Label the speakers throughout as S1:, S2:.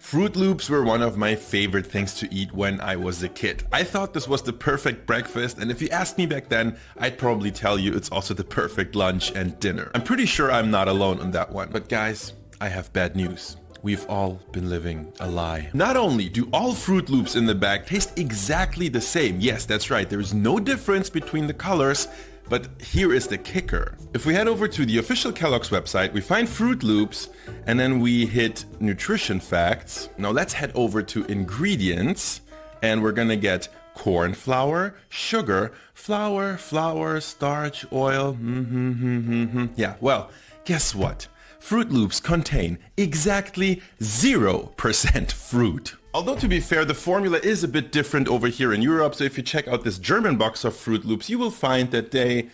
S1: Fruit Loops were one of my favorite things to eat when I was a kid. I thought this was the perfect breakfast, and if you asked me back then, I'd probably tell you it's also the perfect lunch and dinner. I'm pretty sure I'm not alone on that one. But guys, I have bad news. We've all been living a lie. Not only do all Fruit Loops in the bag taste exactly the same, yes, that's right, there is no difference between the colors, but here is the kicker. If we head over to the official Kellogg's website, we find Fruit Loops, and then we hit nutrition facts. Now let's head over to ingredients, and we're gonna get corn flour, sugar, flour, starch, oil. Yeah, well, guess what? Fruit Loops contain exactly 0% fruit. Although to be fair, the formula is a bit different over here in Europe, so if you check out this German box of Fruit Loops, you will find that they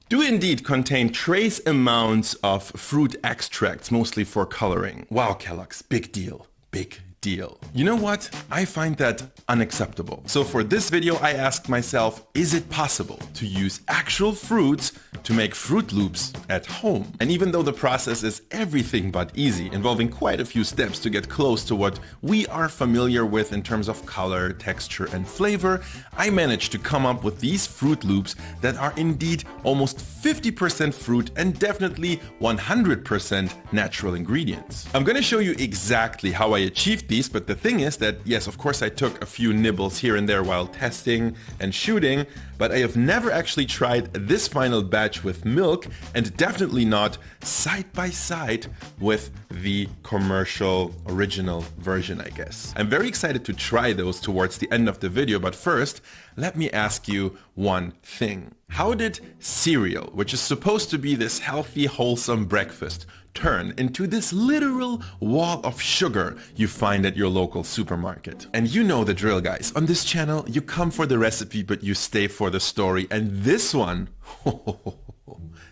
S1: do indeed contain trace amounts of fruit extracts, mostly for coloring. Wow, Kellogg's, big deal, big deal. You know what? I find that unacceptable. So for this video, I asked myself, is it possible to use actual fruits to make Fruit Loops at home? And even though the process is everything but easy, involving quite a few steps to get close to what we are familiar with in terms of color, texture, and flavor, I managed to come up with these Fruit Loops that are indeed almost 50% fruit and definitely 100% natural ingredients. I'm gonna show you exactly how I achieved these, but the thing is that, yes, of course I took a few nibbles here and there while testing and shooting, but I have never actually tried this final batch with milk, and definitely not side by side with the commercial original version, I guess. I'm very excited to try those towards the end of the video, but first, let me ask you one thing. How did cereal, which is supposed to be this healthy, wholesome breakfast, turn into this literal wall of sugar you find at your local supermarket? And you know the drill, guys. On this channel, you come for the recipe, but you stay for the story. And this one,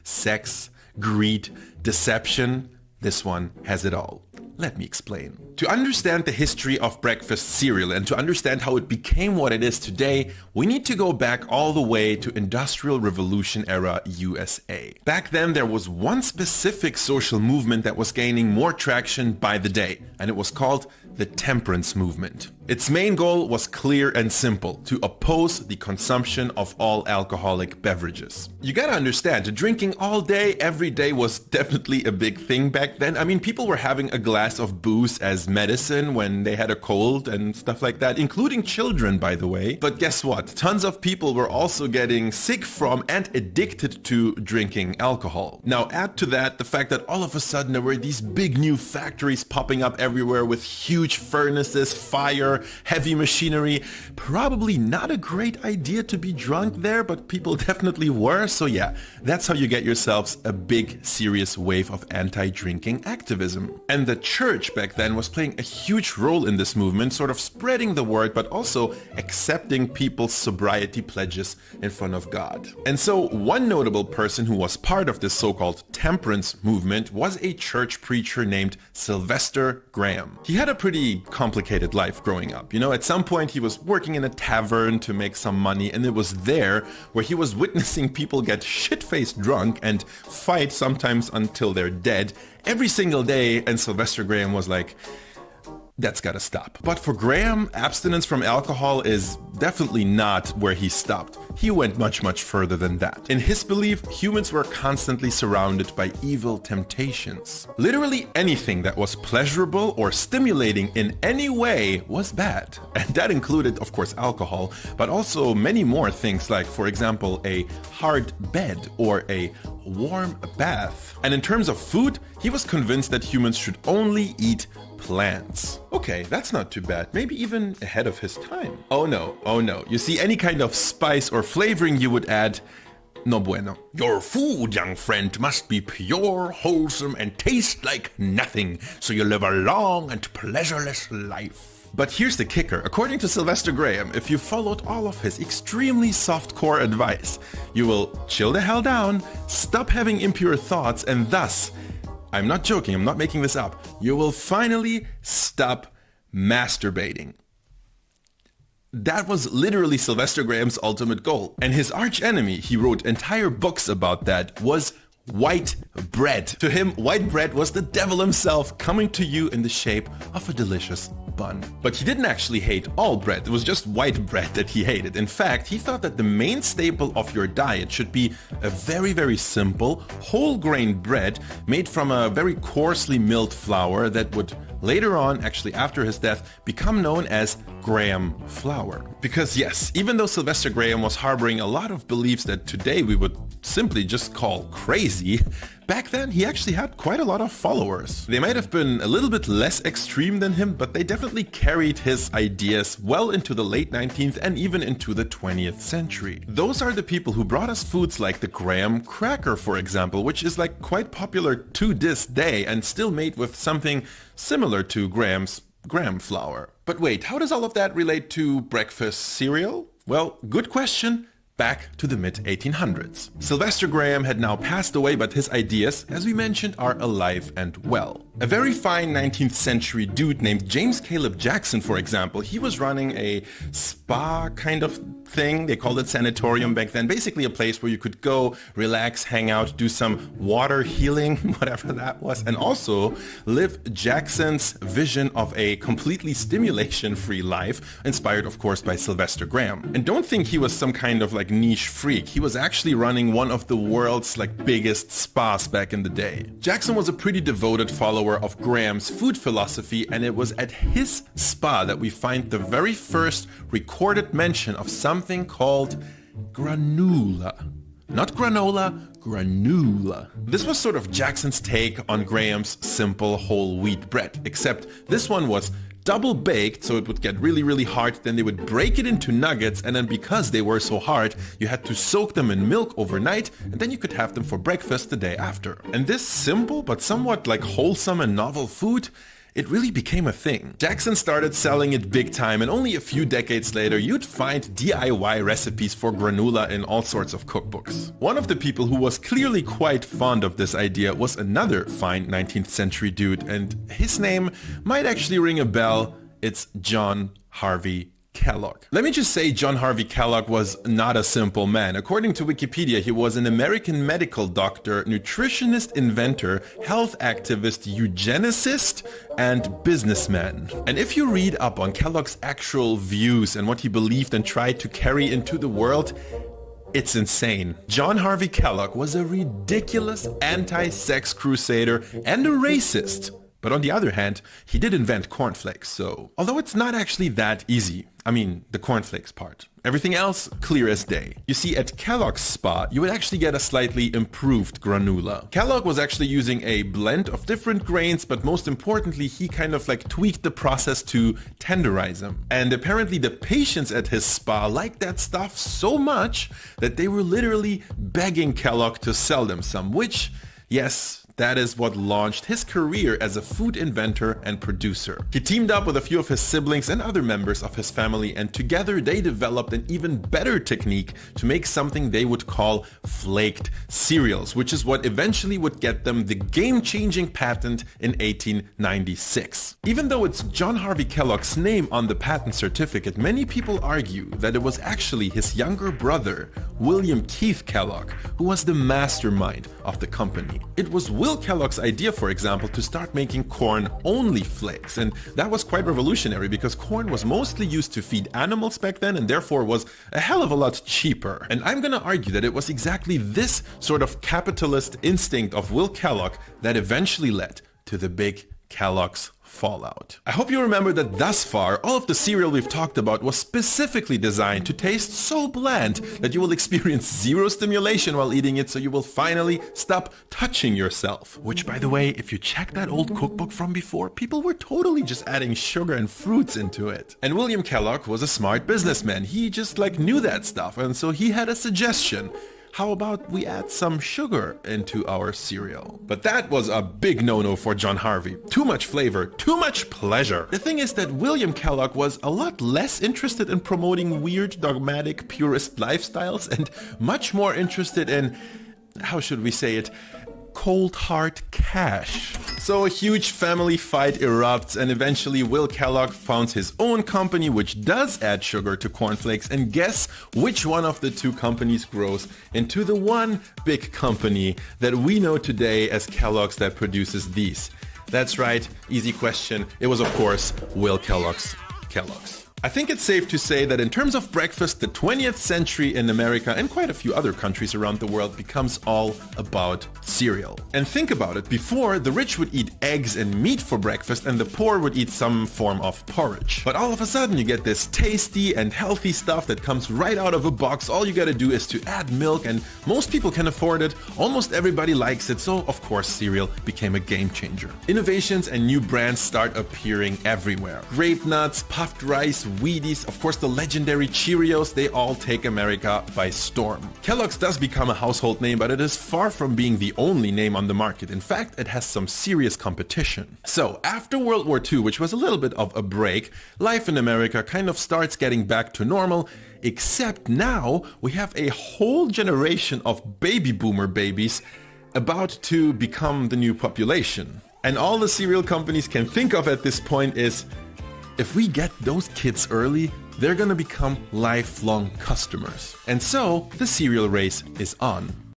S1: sex, greed, deception, this one has it all. Let me explain. To understand the history of breakfast cereal and to understand how it became what it is today, we need to go back all the way to Industrial Revolution era USA. Back then, there was one specific social movement that was gaining more traction by the day, and it was called the temperance movement. Its main goal was clear and simple: to oppose the consumption of all alcoholic beverages. You gotta understand, drinking all day, every day was definitely a big thing back then. I mean, people were having a glass of booze as medicine when they had a cold and stuff like that, including children, by the way. But guess what? Tons of people were also getting sick from and addicted to drinking alcohol. Now add to that the fact that all of a sudden there were these big new factories popping up everywhere with huge furnaces, fire, heavy machinery. Probably not a great idea to be drunk there, but people definitely were. So yeah, that's how you get yourselves a big, serious wave of anti-drinking activism. And the church back then was playing a huge role in this movement, sort of spreading the word, but also accepting people's sobriety pledges in front of God. And so one notable person who was part of this so-called temperance movement was a church preacher named Sylvester Graham. He had a pretty complicated life growing up. You know, at some point he was working in a tavern to make some money, and it was there where he was witnessing people get shit-faced drunk and fight, sometimes until they're dead, every single day. And Sylvester Graham was like, that's gotta stop. But for Graham, abstinence from alcohol is definitely not where he stopped. He went much, much further than that. In his belief, humans were constantly surrounded by evil temptations. Literally anything that was pleasurable or stimulating in any way was bad. And that included, of course, alcohol, but also many more things like, for example, a hard bed or a warm bath. And in terms of food, he was convinced that humans should only eat plants. Okay, that's not too bad. Maybe even ahead of his time. Oh no, oh no. You see, any kind of spice or flavoring you would add, no bueno. Your food, young friend, must be pure, wholesome, and taste like nothing, so you live a long and pleasureless life. But here's the kicker. According to Sylvester Graham, if you followed all of his extremely soft-core advice, you will chill the hell down, stop having impure thoughts, and thus, I'm not joking, I'm not making this up, you will finally stop masturbating. That was literally Sylvester Graham's ultimate goal. And his arch enemy, he wrote entire books about that, was white bread. To him, white bread was the devil himself coming to you in the shape of a delicious bun. But he didn't actually hate all bread. It was just white bread that he hated. In fact, he thought that the main staple of your diet should be a very, very simple whole grain bread made from a very coarsely milled flour that would later on, actually after his death, become known as Graham flour. Because yes, even though Sylvester Graham was harboring a lot of beliefs that today we would simply just call crazy, back then he actually had quite a lot of followers. They might have been a little bit less extreme than him, but they definitely carried his ideas well into the late 19th and even into the 20th century. Those are the people who brought us foods like the graham cracker, for example, which is like quite popular to this day and still made with something similar to Graham's graham flour. But wait, how does all of that relate to breakfast cereal? Well, good question. Back to the mid-1800s. Sylvester Graham had now passed away, but his ideas, as we mentioned, are alive and well. A very fine 19th century dude named James Caleb Jackson, for example, he was running a spa kind of thing. They called it sanatorium back then. Basically a place where you could go, relax, hang out, do some water healing, whatever that was, and also live Jackson's vision of a completely stimulation-free life, inspired of course by Sylvester Graham. And don't think he was some kind of like niche freak. He was actually running one of the world's like biggest spas back in the day. Jackson was a pretty devoted follower of Graham's food philosophy, and it was at his spa that we find the very first recorded mention of something called granola. Not granola, granula. This was sort of Jackson's take on Graham's simple whole wheat bread, except this one was double baked, so it would get really, really hard. Then they would break it into nuggets, and then because they were so hard, you had to soak them in milk overnight, and then you could have them for breakfast the day after. And this simple but somewhat like wholesome and novel food, it really became a thing. Jackson started selling it big time, and only a few decades later you'd find DIY recipes for granola in all sorts of cookbooks. One of the people who was clearly quite fond of this idea was another fine 19th century dude, and his name might actually ring a bell. It's John Harvey Kellogg. Let me just say John Harvey Kellogg was not a simple man. According to Wikipedia, he was an American medical doctor, nutritionist, inventor, health activist, eugenicist, and businessman. And if you read up on Kellogg's actual views and what he believed and tried to carry into the world, it's insane. John Harvey Kellogg was a ridiculous anti-sex crusader and a racist. But on the other hand, he did invent cornflakes, so although it's not actually that easy, I mean the cornflakes part. Everything else, clear as day. You see, at Kellogg's spa, you would actually get a slightly improved granola. Kellogg was actually using a blend of different grains, but most importantly, he kind of like tweaked the process to tenderize them. And apparently the patients at his spa liked that stuff so much that they were literally begging Kellogg to sell them some, which, yes, that is what launched his career as a food inventor and producer. He teamed up with a few of his siblings and other members of his family, and together they developed an even better technique to make something they would call flaked cereals, which is what eventually would get them the game-changing patent in 1896. Even though it's John Harvey Kellogg's name on the patent certificate, many people argue that it was actually his younger brother, William Keith Kellogg, who was the mastermind of the company. It was Will Kellogg's idea, for example, to start making corn-only flakes, and that was quite revolutionary because corn was mostly used to feed animals back then and therefore was a hell of a lot cheaper. And I'm gonna argue that it was exactly this sort of capitalist instinct of Will Kellogg that eventually led to the big Kellogg's fallout. I hope you remember that thus far, all of the cereal we've talked about was specifically designed to taste so bland that you will experience zero stimulation while eating it, so you will finally stop touching yourself. Which, by the way, if you check that old cookbook from before, people were totally just adding sugar and fruits into it. And William Kellogg was a smart businessman. He just like knew that stuff, and so he had a suggestion. How about we add some sugar into our cereal? But that was a big no-no for John Harvey. Too much flavor, too much pleasure. The thing is that William Kellogg was a lot less interested in promoting weird, dogmatic, purist lifestyles and much more interested in, how should we say it, cold hard cash. So a huge family fight erupts, and eventually Will Kellogg founds his own company which does add sugar to cornflakes, and guess which one of the two companies grows into the one big company that we know today as Kellogg's that produces these? That's right, easy question. It was, of course, Will Kellogg's Kellogg's. I think it's safe to say that in terms of breakfast, the 20th century in America and quite a few other countries around the world becomes all about cereal. And think about it, before the rich would eat eggs and meat for breakfast and the poor would eat some form of porridge. But all of a sudden you get this tasty and healthy stuff that comes right out of a box. All you gotta do is to add milk, and most people can afford it. Almost everybody likes it, so of course cereal became a game changer. Innovations and new brands start appearing everywhere. Grape nuts, puffed rice, Wheaties, of course the legendary Cheerios, they all take America by storm. Kellogg's does become a household name, but it is far from being the only name on the market. In fact, it has some serious competition. So after World War II, which was a little bit of a break, life in America kind of starts getting back to normal, except now we have a whole generation of baby boomer babies about to become the new population. And all the cereal companies can think of at this point is, if we get those kids early, they're gonna become lifelong customers. And so the cereal race is on.